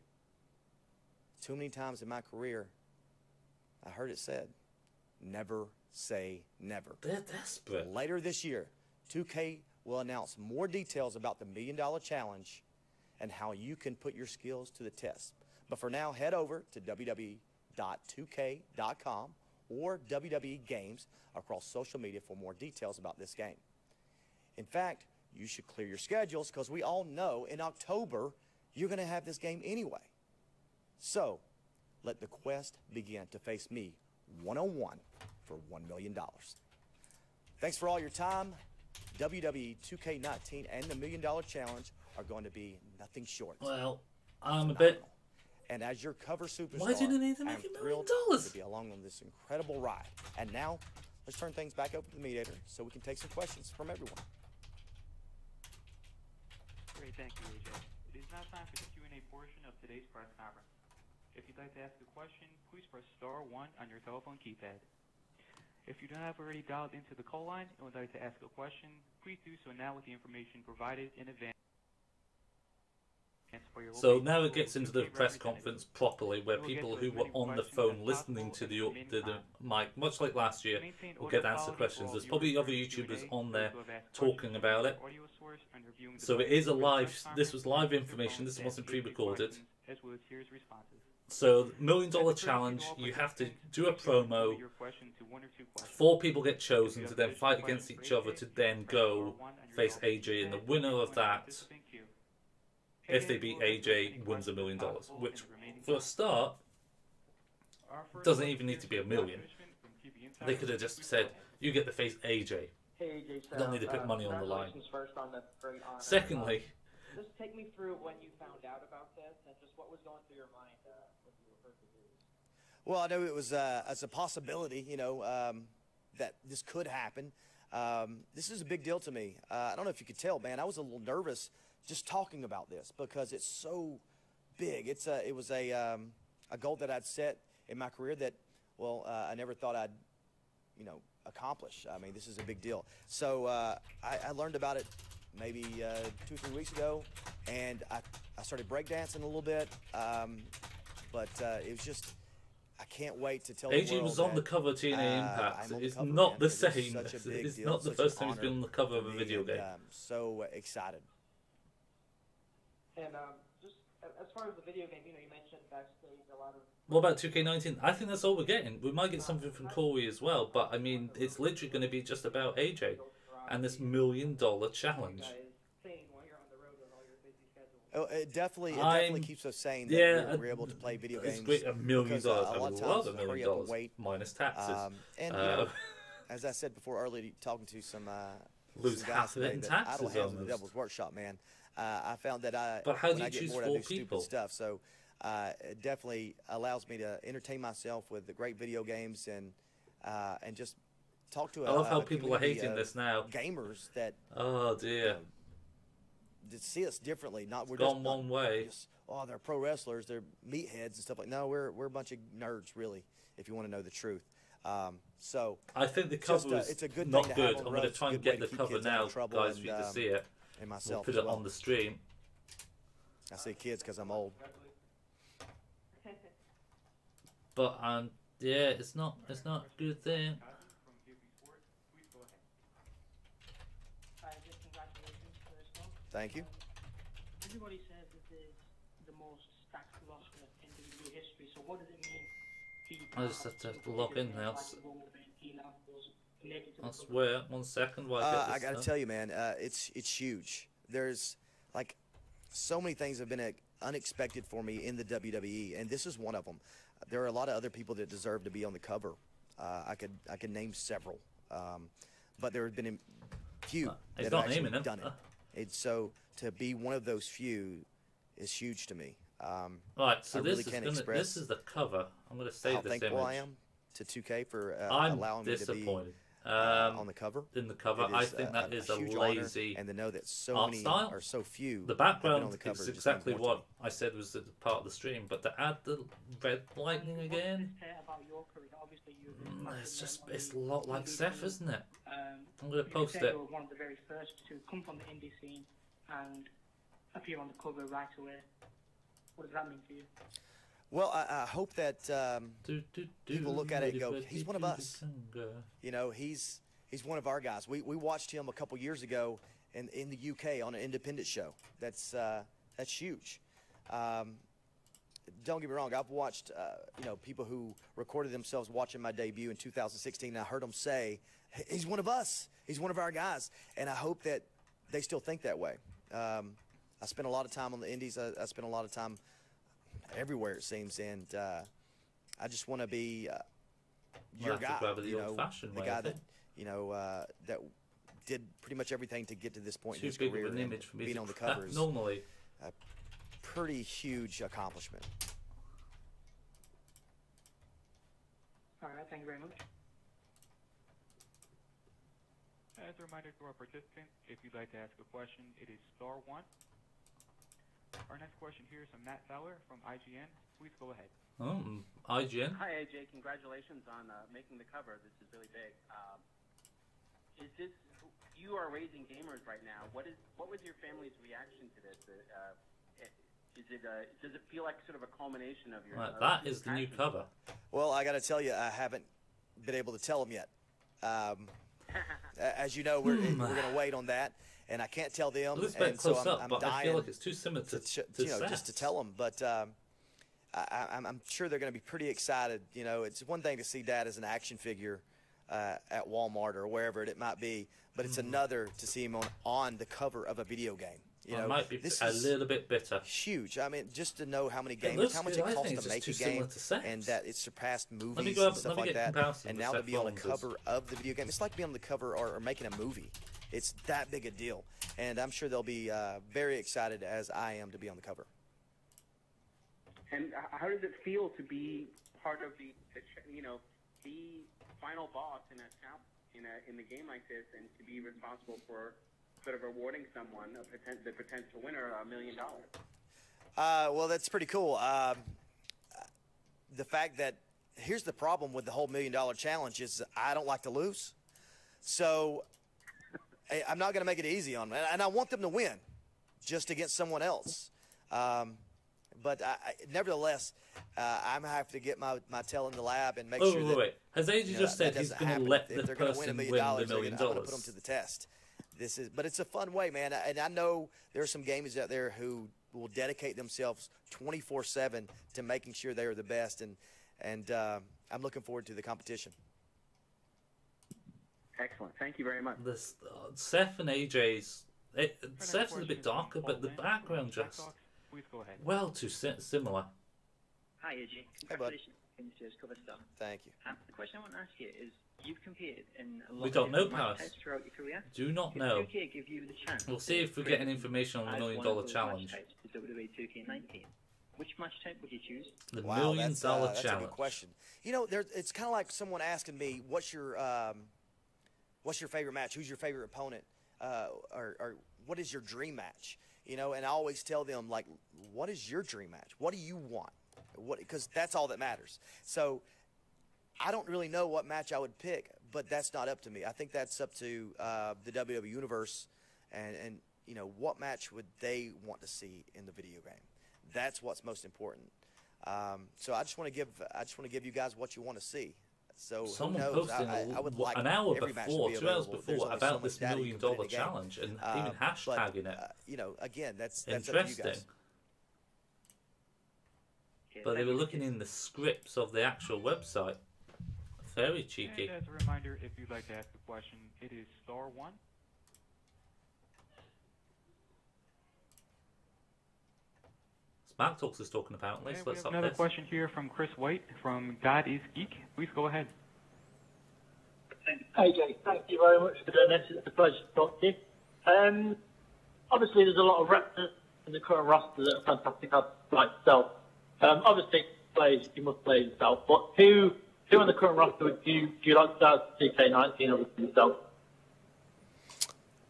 too many times in my career, I heard it said, never say never. They're desperate. Later this year, 2K will announce more details about the $1 Million Challenge and how you can put your skills to the test. But for now, head over to www.2k.com or WWE Games across social media for more details about this game. In fact, you should clear your schedules because we all know in October you're going to have this game anyway. So, let the quest begin to face me one-on-one for $1 million. Thanks for all your time. WWE 2K19 and the $1 Million Challenge are going to be nothing short. Well, I'm a bit... And as your cover superstar, Why do they need to make I'm $1 million? thrilled to be along on this incredible ride. And now, let's turn things back over to the mediator so we can take some questions from everyone. Great, thank you, AJ. It is now time for the Q&A portion of today's press conference. If you'd like to ask a question, please press star 1 on your telephone keypad. If you don't have already dialed into the call line and would like to ask a question, please do so now with the information provided in advance. So now it gets into the press conference properly, where people who were on the phone listening to the mic, much like last year, will get to answer questions. There's probably other YouTubers on there talking about it. So it is a live, this was live information, this wasn't pre-recorded. So, $1 Million Challenge, you have to do a promo, 4 people get chosen to then fight against each other to then go face AJ, and the winner of that, if they beat AJ, wins $1 million, which, for a start, doesn't even need to be $1 million. They could have just said, you get to face AJ. Hey, AJ, You don't need to put money on the line. First on the great honor. Secondly, just take me through when you found out about this and just what was going through your mind when you heard the news. Well, I know it was as a possibility, you know, that this could happen. This is a big deal to me. I don't know if you could tell, man. I was a little nervous just talking about this because it's so big. It was a goal that I'd set in my career that, well, I never thought I'd, you know, accomplish. I mean, this is a big deal. So I learned about it maybe 2 or 3 weeks ago, and I started breakdancing a little bit. But it was just, I can't wait to tell the world AJ was on the cover of TNA Impact. It's not the same. It's not the first time he's been on the cover of a video game. So excited. And just as far as the video game, you know, you mentioned backstage a lot of... What about 2K19? I think that's all we're getting. We might get something from Corey as well, but I mean, it's literally going to be just about AJ and this $1 million challenge. Oh, it definitely keeps us saying that we're able to play video games. It's great, $1 million. A lot of times, $1 hurry up and wait. Minus taxes. And you know, as I said before earlier, talking to some lose some half of it in taxes. Idle hands in the Devil's Workshop, man. I found that but how do when you I get choose bored, 4 I do people? stupid stuff. So it definitely allows me to entertain myself with the great video games and just talk to. I love how people are hating this now. Gamers that. Oh dear. To see us differently, not we're gone just one way. Just, oh, they're pro wrestlers, they're meatheads and stuff like. No, we're a bunch of nerds, really. If you want to know the truth. So I think the cover is it's a good not thing to good. have on I'm going to try and get the cover now, guys, for you to see it. And We'll myself put as it well. on the stream. I say kids because I'm old. But yeah, it's not a good thing. Congratulations first off. Thank you. Everybody says this is the most stacked roster in WWE history. So what does it mean? I just have to log in now. I swear, 1 second while I get this I gotta tell you, man, it's huge. There's like so many things have been unexpected for me in the WWE, and this is one of them. There are a lot of other people that deserve to be on the cover. I could name several, but there have been a few that have actually done it. It's so to be one of those few is huge to me. Right, so this this is the cover. I'm gonna save how this thankful image. I am to 2K for I'm allowing me to be disappointed. on the cover. In the cover, It I is think that is a huge lazy honor, and to know that so art many style. or so few The have been on background the cover is just exactly means more to what I said was the part of the stream, but to add the red lightning again, it's a lot like Seth, isn't it? I'm gonna post it. You were one of the very first to come from the indie scene and appear on the cover right away. What does that mean for you? Well, I hope that people look at it and go, he's one of us. You know, he's one of our guys. We watched him a couple years ago in the UK on an independent show. That's huge. Don't get me wrong. I've watched people who recorded themselves watching my debut in 2016. And I heard them say, he's one of us. He's one of our guys. And I hope that they still think that way. I spent a lot of time on the indies. I spent a lot of time everywhere, it seems, and I just want to be your guy. The guy that that did pretty much everything to get to this point in his career. And being on the cover is normally a pretty huge accomplishment. All right, thank you very much. As a reminder to our participants, if you'd like to ask a question, it is star 1. Our next question here is from Matt Fowler from IGN. Please go ahead. IGN. Hi AJ, congratulations on making the cover. This is really big. Is this you are raising gamers right now? What was your family's reaction to this? Does it feel like sort of a culmination of your? That is the new cover. Well, I got to tell you, I haven't been able to tell them yet. As you know, we're going to wait on that, and I can't tell them. And so I'm but dying I feel like it's too similar to just to tell them. But I'm sure they're going to be pretty excited. You know, it's one thing to see Dad as an action figure at Walmart or wherever it might be, but it's another to see him on the cover of a video game. You know, I might be this a is little bit bitter. Huge. I mean, just to know how many games, how much it costs to make a game, and that it surpassed movies and stuff like that. And now to be on the cover of the video game, it's like being on the cover or making a movie. It's that big a deal, and I'm sure they'll be very excited as I am to be on the cover. And how does it feel to be part of the final boss in a game like this, and to be responsible for sort of rewarding someone, the potential winner, $1 million? Well, that's pretty cool. The fact that here's the problem with the whole $1 million challenge is I don't like to lose, so I'm not going to make it easy on them, and I want them to win, just against someone else. But nevertheless, I'm going to have to get my tail in the lab and make sure that. Wait. Has AJ just said he's going to let the person win the $1 million? I'm going to put them to the test. But it's a fun way, man. And I know there are some gamers out there who will dedicate themselves 24/7 to making sure they are the best, and I'm looking forward to the competition. Excellent. Thank you very much. This Seth and AJ's. Seth's is a bit darker, but the background just too similar. Hi AJ. Congratulations on this cover stuff. Thank you. The question I want to ask you is, you've competed in a lot We don't of know, match Paris. types throughout your career. Do not Could know. 2K give you the chance? We'll see if we get any information on the $1 million challenge. The WWE 2K19. Which match type would you choose? The $1 million challenge. That's a good question. You know, it's kind of like someone asking me, "What's your favorite match? Who's your favorite opponent? Or what is your dream match?" You know, and I always tell them, like, "What is your dream match? What do you want?" Because that's all that matters. So I don't really know what match I would pick, but that's not up to me. I think that's up to the WWE Universe and you know, what match would they want to see in the video game? That's what's most important. So I just want to give you guys what you want to see. So someone who knows? posting I would like an hour every match to before, be 2 hours available. There's before, only about so much this data $1 you can put in million the game. challenge and even hashtagging it. You know, again, that's up to you Interesting. guys. But they were looking in the scripts of the actual website. Very cheeky. And as a reminder, if you'd like to ask a question, it is *1. Smack Talks is talking apparently, so Okay, we let's have up another this. question here from Chris White from God is Geek. Please go ahead. AJ, thank you very much for doing this. It's a pleasure to talk to you. Obviously, there's a lot of reps in the current roster that are fantastic, like yourself. Obviously, you must play yourself, but who in the current roster do you like to start 2K19 obviously yourself?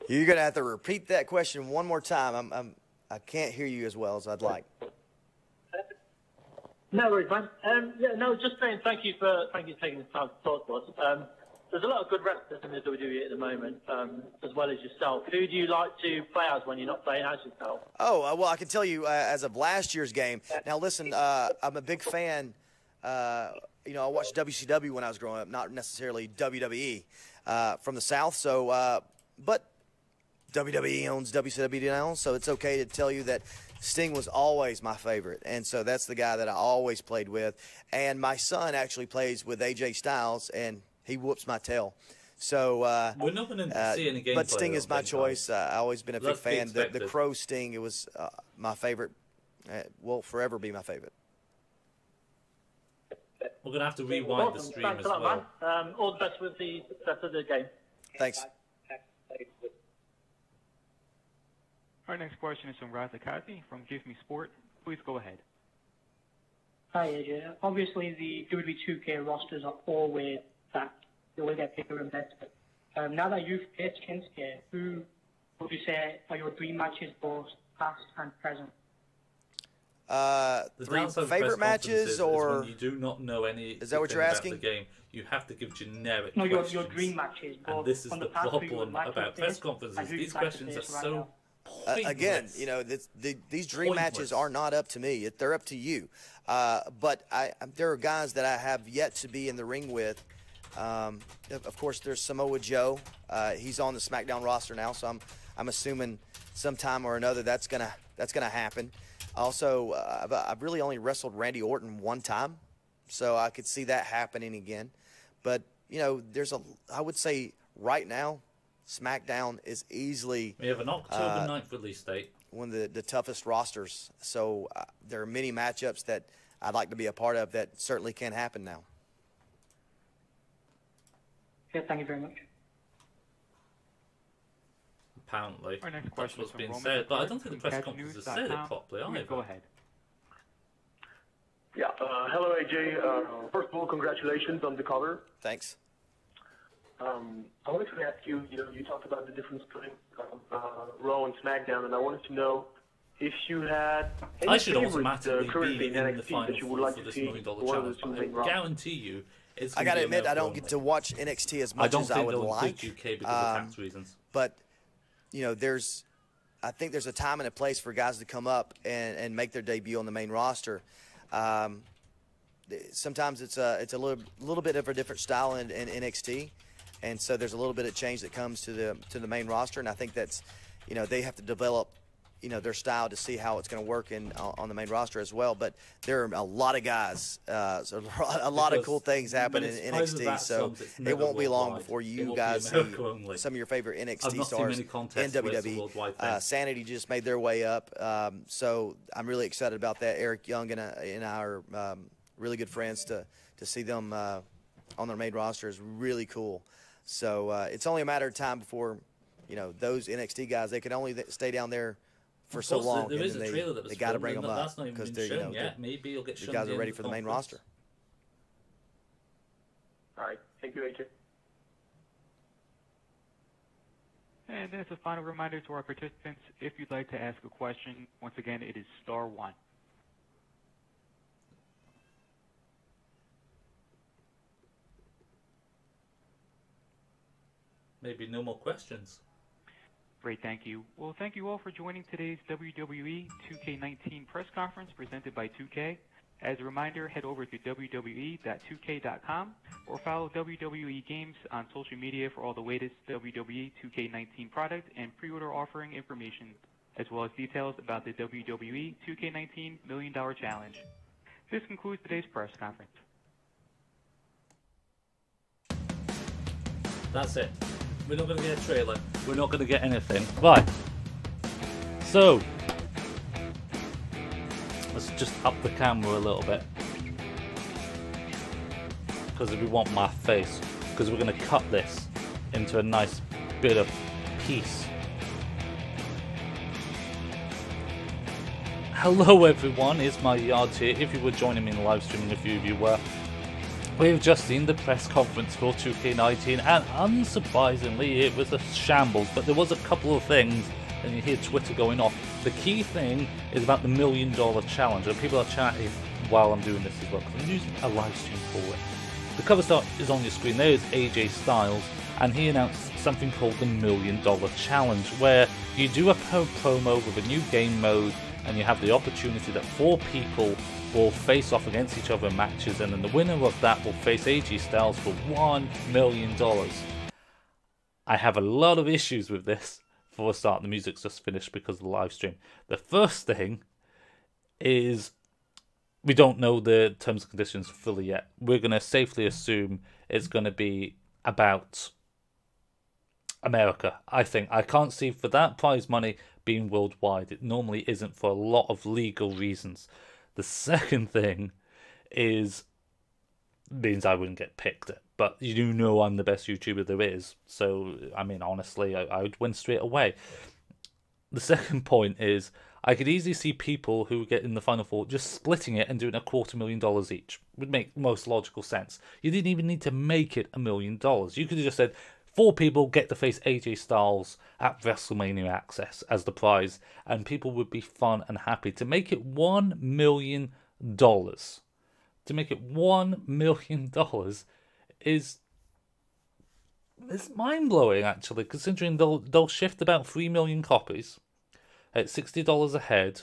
You're gonna have to repeat that question one more time. I can't hear you as well as I'd like. No worries, man. Just saying thank you for taking the time to talk to us. There's a lot of good wrestlers in the WWE at the moment, as well as yourself. Who do you like to play as when you're not playing as yourself? Oh, well, I can tell you as of last year's game. Now, listen, I'm a big fan. You know, I watched WCW when I was growing up, not necessarily WWE from the South. So, but WWE owns WCW now, so it's okay to tell you that Sting was always my favorite. And so that's the guy that I always played with. And my son actually plays with AJ Styles, and he whoops my tail. So we're not going to see any gameplay. But Sting is my choice. I've always been a big fan. The Crow Sting, it was my favorite. Will forever be my favorite. We're going to have to rewind the stream as well. Man. All the best with the success of the game. Thanks. Our next question is from Raza Kazi from Give Me Sport. Please go ahead. Hi, AJ. Obviously, the WWE 2K rosters are always that. They will get bigger and better. Now that you've faced Shinsuke, who would you say are your dream matches, both past and present? Three favorite matches, or when you do not know any. Is that what you're asking? About the game, you have to give generic. No, your dream matches. And this is the problem about press conferences. These questions are so. Again, you know, these dream matches are not up to me. They're up to you. But there are guys that I have yet to be in the ring with. Of course, there's Samoa Joe. He's on the SmackDown roster now, so I'm assuming sometime or another that's gonna happen. Also, I've really only wrestled Randy Orton one time, so I could see that happening again. But you know, I would say right now, SmackDown is easily. We have an October 9th release date. One of the toughest rosters. So there are many matchups that I'd like to be a part of that certainly can happen now. Yeah, thank you very much. Apparently, Our next that's question what's is being from said. But I Roman don't think the from press conference has said it properly either. Go ahead. Yeah. Hello, AJ. First of all, congratulations on the cover. Thanks. I wanted to ask you, you talked about the difference between Raw and SmackDown, and I wanted to know if you had any I should favorites, automatically currently be in in the NXT final that you would four like for to this see $1 million one of the challenge. two But main I rosters. guarantee you, it's. I gotta admit, I don't get to watch NXT as much as I would think like. they'll include UK because of tax reasons. But you know, I think there's a time and a place for guys to come up and make their debut on the main roster. Sometimes it's a little bit of a different style in NXT, and so there's a little bit of change that comes to the main roster, and I think that's, they have to develop, their style to see how it's going to work on the main roster as well. But there are a lot of guys, so a lot of cool things happen in NXT, so it won't be long before you guys see some of your favorite NXT stars in WWE. Sanity just made their way up, so I'm really excited about that. Eric Young and our really good friends to see them on their main roster is really cool. So it's only a matter of time before, those NXT guys, they can only stay down there for so long, there and is a trailer that was they got to filmed, bring them and up that's not even because been they're, shown yet. Maybe you'll get the shown guys in are ready the for the main conference. roster. All right. Thank you, AJ. And as a final reminder to our participants, if you'd like to ask a question, once again, it is *1. Maybe no more questions. Great, thank you. Well, thank you all for joining today's WWE 2K19 press conference presented by 2K. As a reminder, head over to wwe.2k.com or follow WWE Games on social media for all the latest WWE 2K19 product and pre-order offering information, as well as details about the WWE 2K19 $1 Million Challenge. This concludes today's press conference. That's it. We're not going to get a trailer. We're not going to get anything. Right. So, let's just up the camera a little bit. Because we want my face. Because we're going to cut this into a nice bit of piece. Hello everyone, it's my Yard here. If you were joining me in the live streaming, a few of you were. We've just seen the press conference for 2K19 and unsurprisingly it was a shambles, but there was a couple of things and you hear Twitter going off. The key thing is about the $1 Million Challenge, and people are chatting while I'm doing this as well because I'm using a live stream for it. The cover start is on your screen. There is AJ Styles and he announced something called the $1 Million Challenge, where you do a promo with a new game mode and you have the opportunity that 4 people will face off against each other in matches, and then the winner of that will face AJ Styles for $1 million. I have a lot of issues with this. For a start, the music's just finished because of the live stream. The first thing is we don't know the terms and conditions fully yet. We're going to safely assume it's going to be about America, I think. I can't see for that prize money being worldwide. It normally isn't for a lot of legal reasons. The second thing means I wouldn't get picked, but you do know I'm the best YouTuber there is, so I mean honestly I would win straight away. The second point is I could easily see people who get in the final 4 just splitting it and doing $250,000 each. Would make most logical sense. You didn't even need to make it $1 million. You could have just said 4 people get to face AJ Styles at WrestleMania Access as the prize, and people would be fun and happy. To make it $1 million, to make it $1 million is mind-blowing, actually, considering they'll shift about 3 million copies at $60 a head.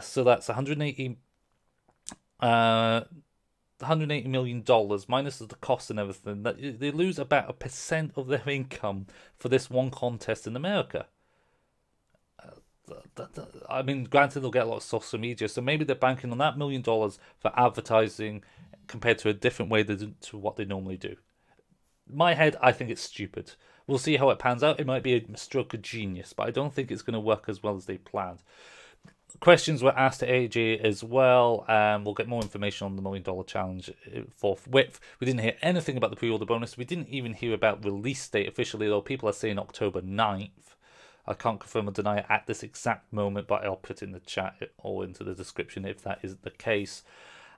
So that's $180 million minus the cost and everything. That they lose about 1% of their income for this one contest in America. I mean, granted, they'll get a lot of social media, so maybe they're banking on that $1 million for advertising compared to a different way to what they normally do. In my head, I think it's stupid. We'll see how it pans out. It might be a stroke of genius, but I don't think it's going to work as well as they planned. Questions were asked to AJ as well. We'll get more information on the $1 Million Challenge forthwith. We didn't hear anything about the pre-order bonus. We didn't even hear about release date officially, though people are saying October 9th. I can't confirm or deny it at this exact moment, but I'll put it in the chat or into the description if that is the case.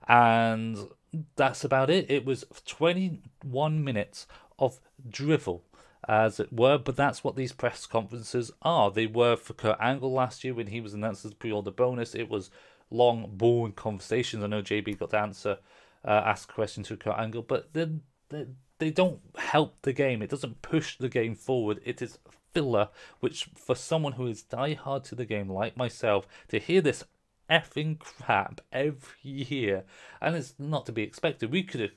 And that's about it. It was 21 minutes of drivel, as it were, but that's what these press conferences are. They were for Kurt Angle last year when he was announced as pre-order bonus. It was long, boring conversations. I know JB got to ask a question to Kurt Angle, but they don't help the game. It doesn't push the game forward. It is filler, which for someone who is diehard to the game like myself, to hear this effing crap every year, and it's not to be expected. We could have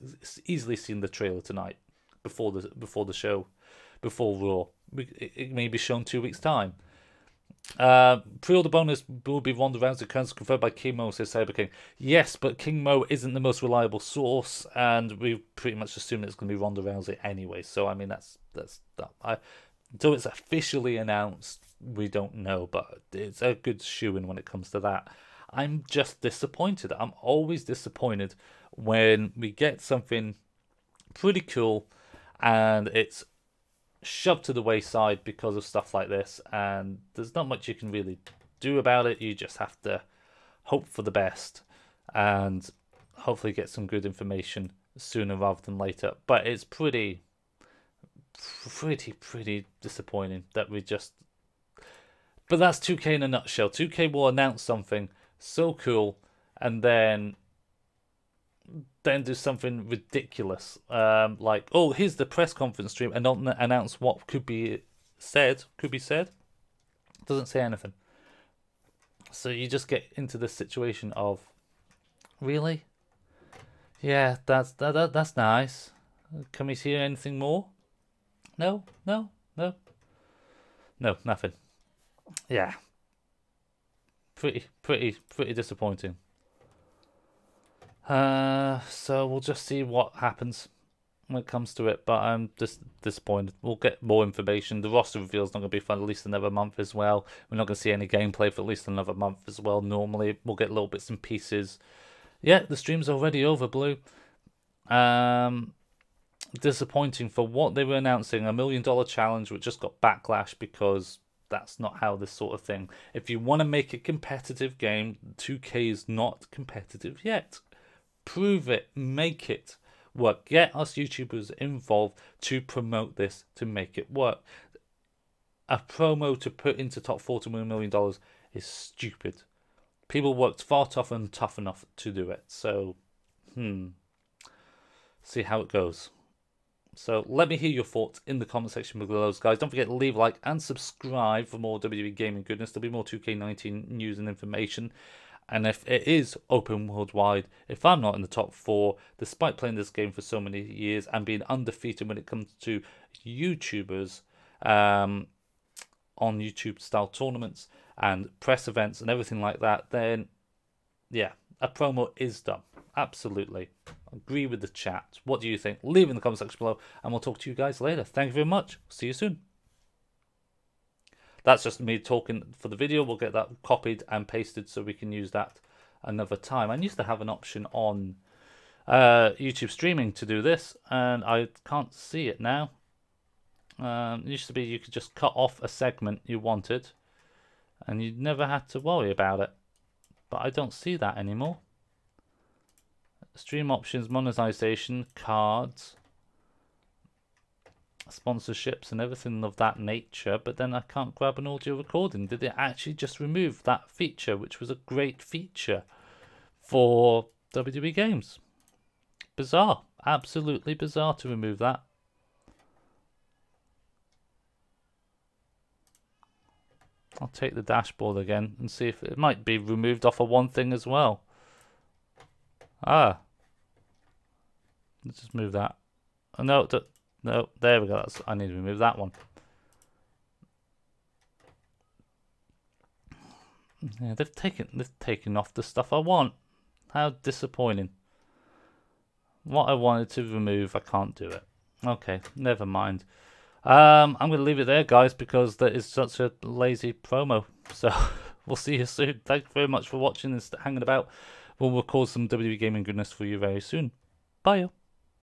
easily seen the trailer tonight before the show, before Raw. It may be shown 2 weeks time. Pre-order bonus will be Ronda Rousey, confirmed by King Mo, says Cyber King. Yes, but King Mo isn't the most reliable source, and we pretty much assume it's going to be Ronda Rousey anyway. So I mean that's that. Until it's officially announced, we don't know, but it's a good shoo-in when it comes to that. I'm just disappointed. I'm always disappointed when we get something pretty cool and it's shoved to the wayside because of stuff like this, and there's not much you can really do about it. You just have to hope for the best and hopefully get some good information sooner rather than later. But it's pretty disappointing that we just... But that's 2K in a nutshell. 2K will announce something so cool and then do something ridiculous, like, oh, here's the press conference stream, and don't announce what could be said, could be said. Doesn't say anything. So you just get into this situation of, really? Yeah, that's nice. Can we see anything more? No, nothing. Yeah. Pretty disappointing. So we'll just see what happens when it comes to it, but I'm just disappointed. We'll get more information. The roster reveal is not going to be for at least another month as well. We're not going to see any gameplay for at least another month as well. Normally, we'll get little bits and pieces. Yeah, the stream's already over, Blue. Disappointing for what they were announcing. $1 million challenge, which just got backlash because that's not how this sort of thing. If you want to make a competitive game, 2K is not competitive yet. Prove it. Make it work. Get us YouTubers involved to promote this, to make it work. A promo to put into top 4 to $1 million is stupid. People worked far tougher and tough enough to do it. So, see how it goes. So let me hear your thoughts in the comment section below, guys. Don't forget to leave a like and subscribe for more WWE gaming goodness. There'll be more 2K19 news and information. And if it is open worldwide, if I'm not in the top 4, despite playing this game for so many years and being undefeated when it comes to YouTubers on YouTube style tournaments and press events and everything like that, then yeah, a promo is done. Absolutely. Agree with the chat. What do you think? Leave in the comment section below and we'll talk to you guys later. Thank you very much. See you soon. That's just me talking for the video. We'll get that copied and pasted so we can use that another time. I used to have an option on YouTube streaming to do this, and I can't see it now. It used to be you could just cut off a segment you wanted, and you never had to worry about it. But I don't see that anymore. Stream options, monetization, cards, sponsorships and everything of that nature, but then I can't grab an audio recording. Did it actually just remove that feature, which was a great feature for WWE games? Bizarre. Absolutely bizarre to remove that. I'll take the dashboard again and see if it might be removed off of one thing as well. Let's just move that. Oh, no, no, there we go. I need to remove that one. Yeah, they've taken off the stuff I want. How disappointing. What I wanted to remove, I can't do it. Okay, never mind. I'm going to leave it there, guys, because that is such a lazy promo. So we'll see you soon. Thank you very much for watching and hanging about. We'll record some WWE gaming goodness for you very soon. Bye.